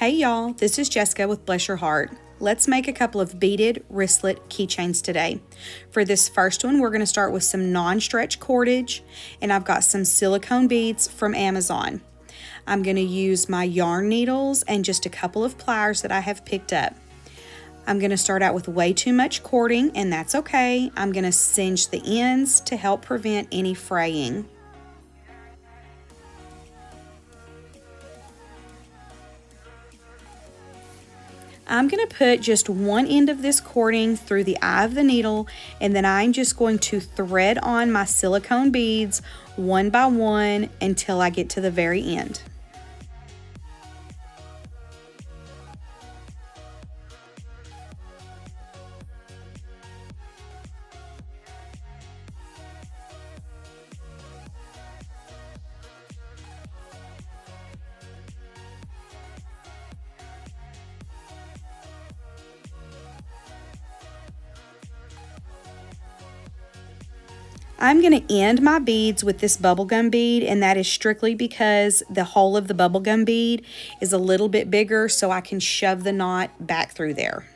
Hey y'all, this is Jessica with Bless Your Heart. Let's make a couple of beaded wristlet keychains today. For this first one, we're going to start with some non-stretch cordage, and I've got some silicone beads from Amazon. I'm going to use my yarn needles and just a couple of pliers that I have picked up. I'm going to start out with way too much cording, and that's okay. I'm going to cinch the ends to help prevent any fraying. I'm going to put just one end of this cording through the eye of the needle, and then I'm just going to thread on my silicone beads one by one until I get to the very end. I'm going to end my beads with this bubblegum bead, and that is strictly because the hole of the bubblegum bead is a little bit bigger, so I can shove the knot back through there.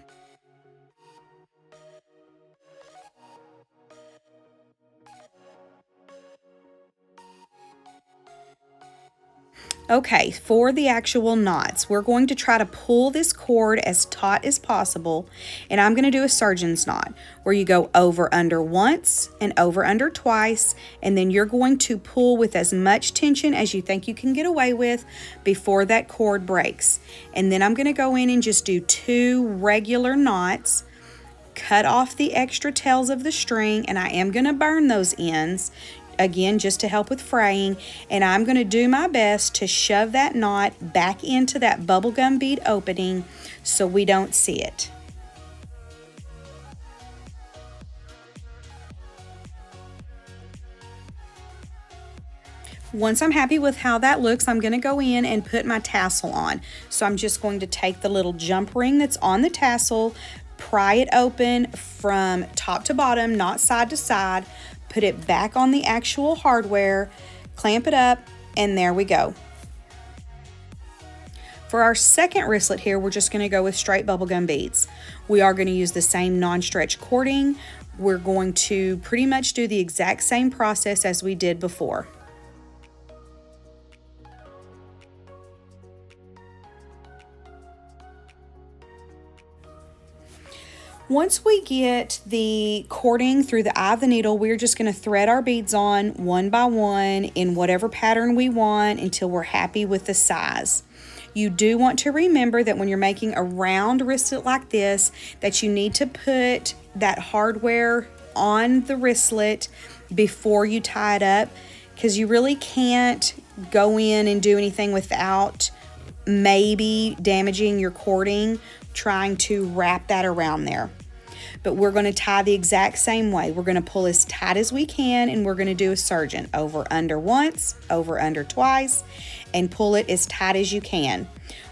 Okay, for the actual knots, we're going to try to pull this cord as taut as possible, and I'm going to do a surgeon's knot where you go over under once and over under twice, and then you're going to pull with as much tension as you think you can get away with before that cord breaks. And then I'm going to go in and just do 2 regular knots, cut off the extra tails of the string, and I am going to burn those ends. Again, just to help with fraying, and I'm going to do my best to shove that knot back into that bubblegum bead opening so we don't see it. Once I'm happy with how that looks, I'm going to go in and put my tassel on. So I'm just going to take the little jump ring that's on the tassel, pry it open from top to bottom, not side to side, put it back on the actual hardware, clamp it up, and there we go. For our second wristlet here, we're just going to go with straight bubblegum beads. We are going to use the same non-stretch cording. We're going to pretty much do the exact same process as we did before. Once we get the cording through the eye of the needle, we're just going to thread our beads on one by one in whatever pattern we want until we're happy with the size. You do want to remember that when you're making a round wristlet like this, that you need to put that hardware on the wristlet before you tie it up, because you really can't go in and do anything without maybe damaging your cording trying to wrap that around there. But we're going to tie the exact same way. We're going to pull as tight as we can, and we're going to do a surgeon over under once, over under twice, and pull it as tight as you can.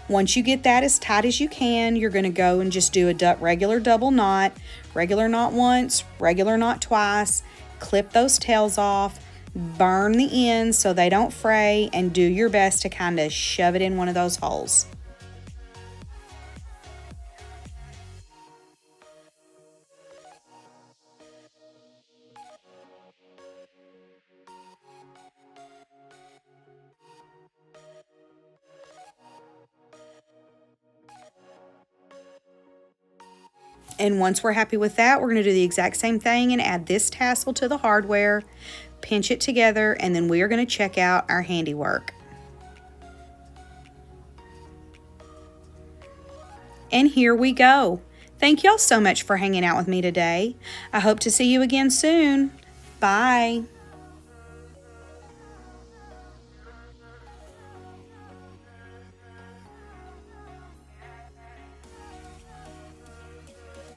Once you get that as tight as you can, you're going to go and just do a regular double knot, regular knot once, regular knot twice, clip those tails off, burn the ends so they don't fray, and do your best to kind of shove it in one of those holes. And once we're happy with that, we're going to do the exact same thing and add this tassel to the hardware, pinch it together, and then we are going to check out our handiwork. And here we go. Thank y'all so much for hanging out with me today. I hope to see you again soon. Bye.